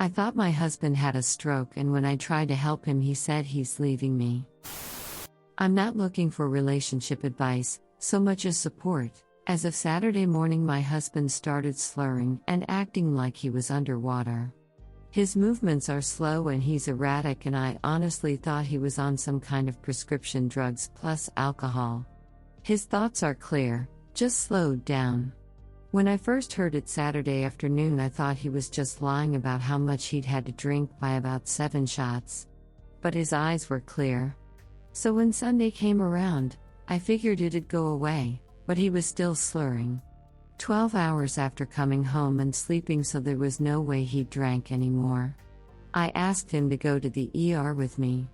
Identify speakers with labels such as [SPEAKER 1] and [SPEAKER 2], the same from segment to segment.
[SPEAKER 1] I thought my husband had a stroke, and when I tried to help him, he said he's leaving me. I'm not looking for relationship advice, so much as support. As of Saturday morning, my husband started slurring and acting like he was underwater. His movements are slow and he's erratic, and I honestly thought he was on some kind of prescription drugs plus alcohol. His thoughts are clear, just slowed down. When I first heard it Saturday afternoon, I thought he was just lying about how much he'd had to drink by about 7 shots. But his eyes were clear. So when Sunday came around, I figured it'd go away, but he was still slurring. 12 hours after coming home and sleeping, so there was no way he drank anymore. I asked him to go to the ER with me.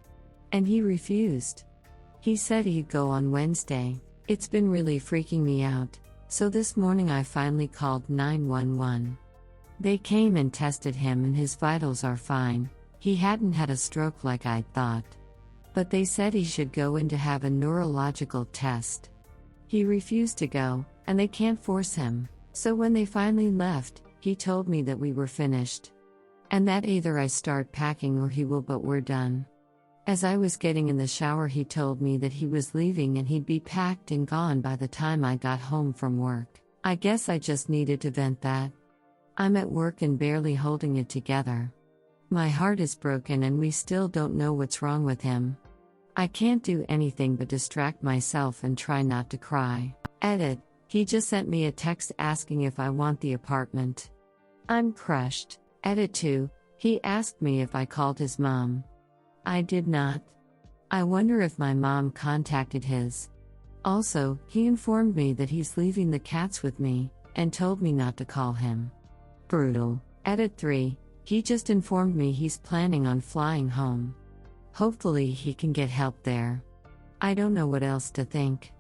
[SPEAKER 1] And he refused. He said he'd go on Wednesday. It's been really freaking me out, so this morning I finally called 911. They came and tested him and his vitals are fine. He hadn't had a stroke like I'd thought. But they said he should go in to have a neurological test. He refused to go, and they can't force him. So when they finally left, he told me that we were finished. And that either I start packing or he will, but we're done. As I was getting in the shower, he told me that he was leaving and he'd be packed and gone by the time I got home from work. I guess I just needed to vent that. I'm at work and barely holding it together. My heart is broken and we still don't know what's wrong with him. I can't do anything but distract myself and try not to cry. Edit. He just sent me a text asking if I want the apartment. I'm crushed. Edit 2. He asked me if I called his mom. I did not. I wonder if my mom contacted his. Also, he informed me that he's leaving the cats with me, and told me not to call him. Brutal. Edit 3. He just informed me he's planning on flying home. Hopefully he can get help there. I don't know what else to think.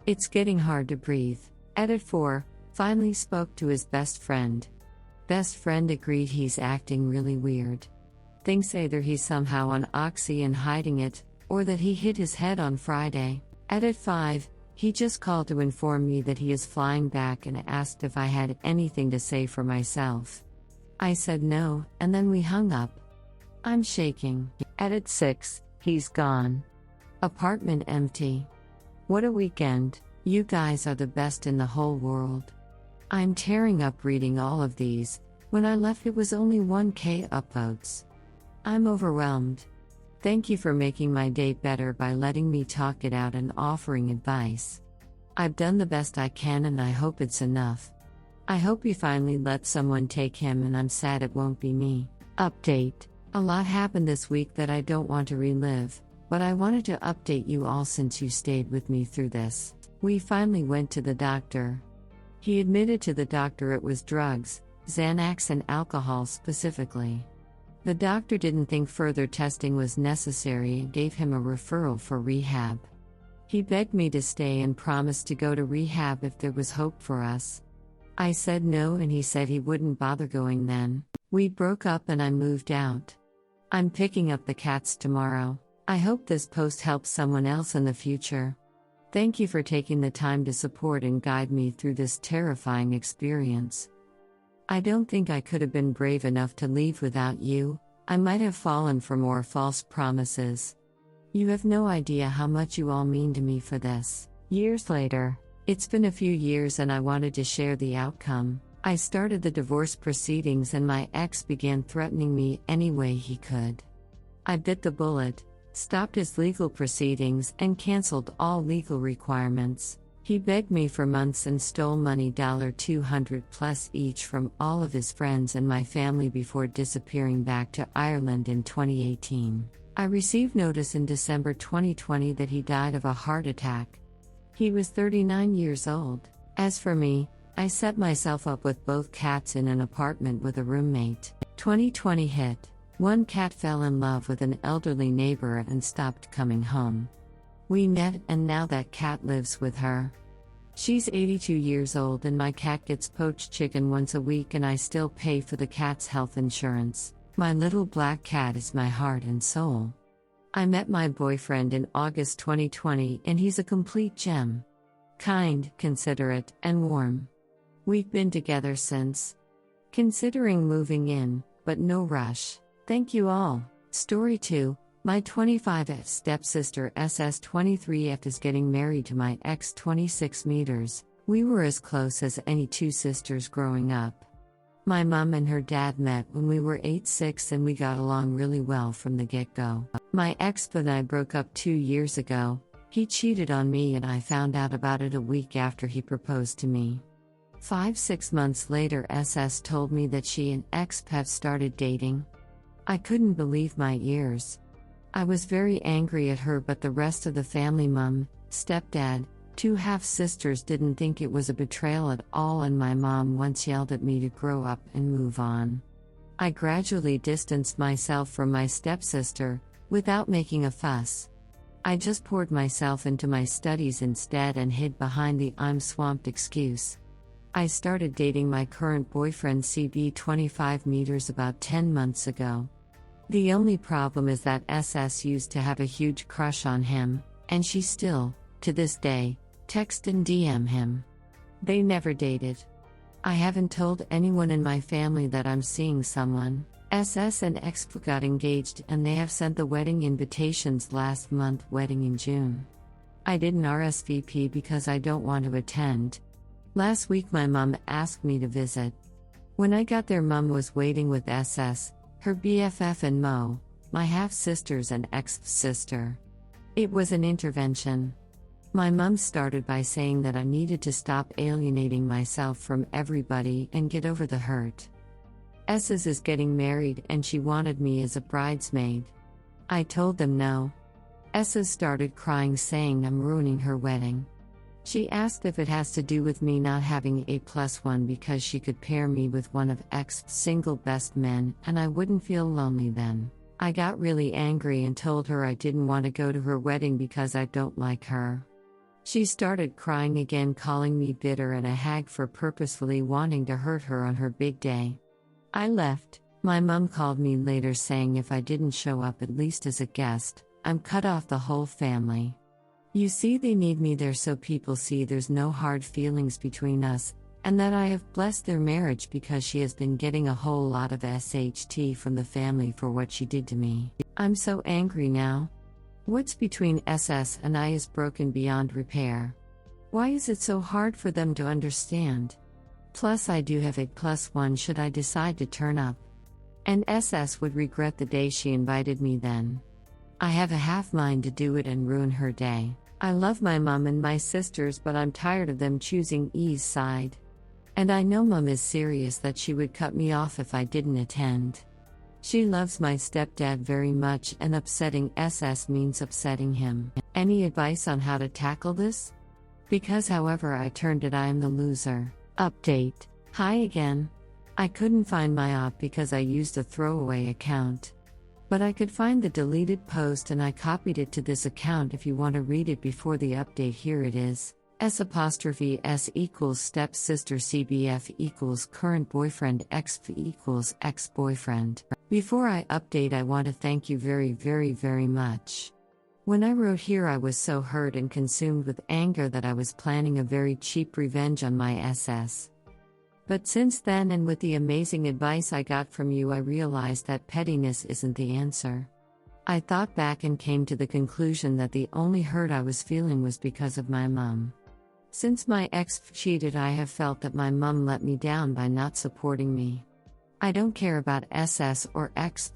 [SPEAKER 1] It's getting hard to breathe. Edit 4. Finally spoke to his best friend. Best friend agreed he's acting really weird. Thinks either he's somehow on oxy and hiding it, or that he hit his head on Friday. Edit 5. He just called to inform me that he is flying back and asked if I had anything to say for myself. I said no, and then we hung up. I'm shaking. Edit 6. He's gone. Apartment empty. What a weekend. You guys are the best in the whole world. I'm tearing up reading all of these. When I left, it was only 1K upvotes. I'm overwhelmed. Thank you for making my day better by letting me talk it out and offering advice. I've done the best I can and I hope it's enough. I hope you finally let someone take him, and I'm sad it won't be me. Update. A lot happened this week that I don't want to relive, but I wanted to update you all since you stayed with me through this. We finally went to the doctor. He admitted to the doctor it was drugs, Xanax and alcohol specifically. The doctor didn't think further testing was necessary and gave him a referral for rehab. He begged me to stay and promised to go to rehab if there was hope for us. I said no, and he said he wouldn't bother going then. We broke up and I moved out. I'm picking up the cats tomorrow. I hope this post helps someone else in the future. Thank you for taking the time to support and guide me through this terrifying experience. I don't think I could have been brave enough to leave without you. I might have fallen for more false promises. You have no idea how much you all mean to me for this. Years later. It's been a few years and I wanted to share the outcome. I started the divorce proceedings and my ex began threatening me any way he could. I bit the bullet, stopped his legal proceedings, and canceled all legal requirements. He begged me for months and stole money $200 plus each from all of his friends and my family before disappearing back to Ireland in 2018. I received notice in December 2020 that he died of a heart attack. He was 39 years old. As for me, I set myself up with both cats in an apartment with a roommate. 2020 hit. One cat fell in love with an elderly neighbor and stopped coming home. We met and now that cat lives with her. She's 82 years old and my cat gets poached chicken once a week and I still pay for the cat's health insurance. My little black cat is my heart and soul. I met my boyfriend in August 2020 and he's a complete gem. Kind, considerate, and warm. We've been together since. Considering moving in, but no rush. Thank you all. Story 2. My 25F stepsister SS23F is getting married to my ex 26 meters. We were as close as any two sisters growing up. My mom and her dad met when we were 8-6 and we got along really well from the get-go. My ex and I broke up 2 years ago. He cheated on me and I found out about it a week after he proposed to me. 5-6 months later, SS told me that she and ex have started dating. I couldn't believe my ears. I was very angry at her, but the rest of the family, mom, stepdad, 2 half-sisters, didn't think it was a betrayal at all, and my mom once yelled at me to grow up and move on. I gradually distanced myself from my stepsister, without making a fuss. I just poured myself into my studies instead and hid behind the "I'm swamped" excuse. I started dating my current boyfriend CB 25 meters about 10 months ago. The only problem is that SS used to have a huge crush on him, and she still, to this day, text and DM him. They never dated. I haven't told anyone in my family that I'm seeing someone. SS and ex got engaged and they have sent the wedding invitations last month, wedding in June. I didn't RSVP because I don't want to attend. Last week my mom asked me to visit. When I got there, mom was waiting with SS, her BFF and Mo, my half-sisters and ex-sister. It was an intervention. My mom started by saying that I needed to stop alienating myself from everybody and get over the hurt. S's is getting married and she wanted me as a bridesmaid. I told them no. S's started crying, saying I'm ruining her wedding. She asked if it has to do with me not having A+1 because she could pair me with one of X's single best men and I wouldn't feel lonely then. I got really angry and told her I didn't want to go to her wedding because I don't like her. She started crying again, calling me bitter and a hag for purposefully wanting to hurt her on her big day. I left. My mom called me later saying if I didn't show up at least as a guest, I'm cut off the whole family. You see, they need me there so people see there's no hard feelings between us, and that I have blessed their marriage because she has been getting a whole lot of SHT from the family for what she did to me. I'm so angry now. What's between SS and I is broken beyond repair. Why is it so hard for them to understand? Plus I do have A+1 should I decide to turn up. And SS would regret the day she invited me then. I have a half mind to do it and ruin her day. I love my mom and my sisters, but I'm tired of them choosing E's side. And I know mom is serious that she would cut me off if I didn't attend. She loves my stepdad very much and upsetting SS means upsetting him. Any advice on how to tackle this? Because however I turned it, I am the loser. Update. Hi again. I couldn't find my op because I used a throwaway account. But I could find the deleted post and I copied it to this account. If you want to read it before the update, here it is. S' equals stepsister CBF equals current boyfriend X equals ex-boyfriend. Before I update, I want to thank you very, very, very much. When I wrote here, I was so hurt and consumed with anger that I was planning a very cheap revenge on my SS. But since then, and with the amazing advice I got from you, I realized that pettiness isn't the answer. I thought back and came to the conclusion that the only hurt I was feeling was because of my mom. Since my ex cheated, I have felt that my mom let me down by not supporting me. I don't care about SS or ex.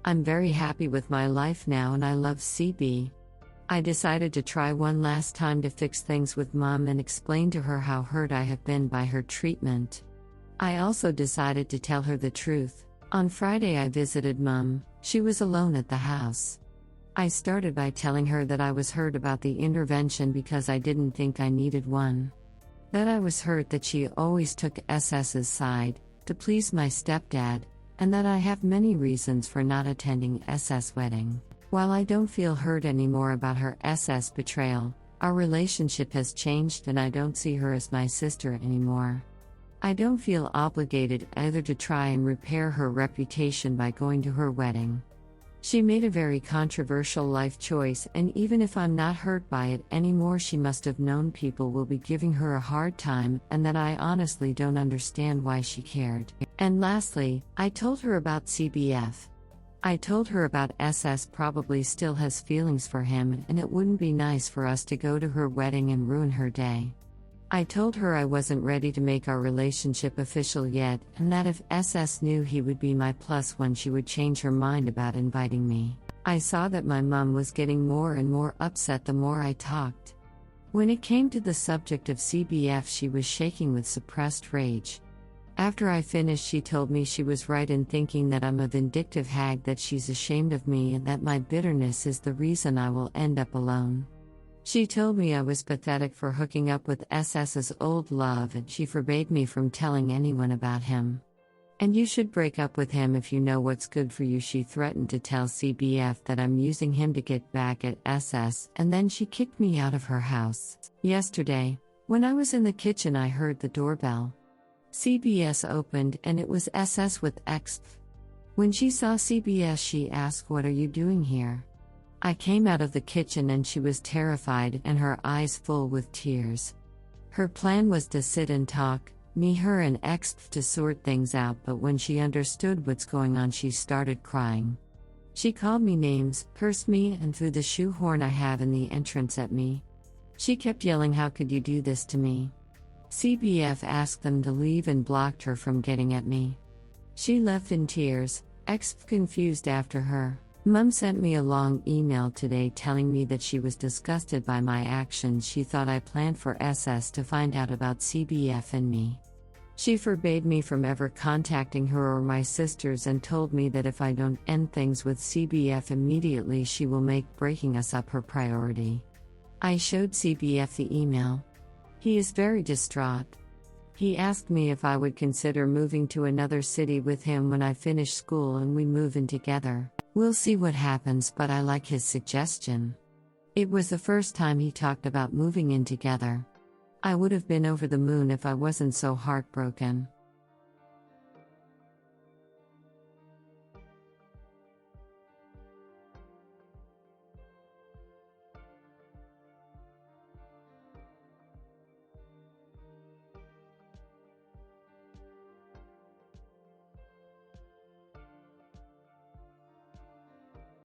[SPEAKER 1] I'm very happy with my life now and I love CB. I decided to try one last time to fix things with mom and explain to her how hurt I have been by her treatment. I also decided to tell her the truth. On Friday I visited mom. She was alone at the house. I started by telling her that I was hurt about the intervention because I didn't think I needed one. That I was hurt that she always took SS's side, to please my stepdad, and that I have many reasons for not attending SS' wedding. While I don't feel hurt anymore about her SS betrayal, our relationship has changed and I don't see her as my sister anymore. I don't feel obligated either to try and repair her reputation by going to her wedding. She made a very controversial life choice, and even if I'm not hurt by it anymore, she must have known people will be giving her a hard time and that I honestly don't understand why she cared. And lastly, I told her about CBF. I told her about SS probably still has feelings for him and it wouldn't be nice for us to go to her wedding and ruin her day. I told her I wasn't ready to make our relationship official yet and that if SS knew he would be my plus one she would change her mind about inviting me. I saw that my mom was getting more and more upset the more I talked. When it came to the subject of CBF she was shaking with suppressed rage. After I finished she told me she was right in thinking that I'm a vindictive hag, that she's ashamed of me and that my bitterness is the reason I will end up alone. She told me I was pathetic for hooking up with SS's old love and she forbade me from telling anyone about him. And you should break up with him if you know what's good for you. She threatened to tell CBF that I'm using him to get back at SS and then she kicked me out of her house. Yesterday, when I was in the kitchen I heard the doorbell. CBS opened and it was SS with X. When she saw CBS she asked, "What are you doing here?" I came out of the kitchen and she was terrified and her eyes full with tears. Her plan was to sit and talk, me, her and X to sort things out, but when she understood what's going on she started crying. She called me names, cursed me and threw the shoehorn I have in the entrance at me. She kept yelling, "How could you do this to me?" CBF asked them to leave and blocked her from getting at me. She left in tears, X confused after her. Mum sent me a long email today telling me that she was disgusted by my actions. She thought I planned for SS to find out about CBF and me. She forbade me from ever contacting her or my sisters and told me that if I don't end things with CBF immediately she will make breaking us up her priority. I showed CBF the email. He is very distraught. He asked me if I would consider moving to another city with him when I finish school and we move in together. We'll see what happens, but I like his suggestion. It was the first time he talked about moving in together. I would have been over the moon if I wasn't so heartbroken.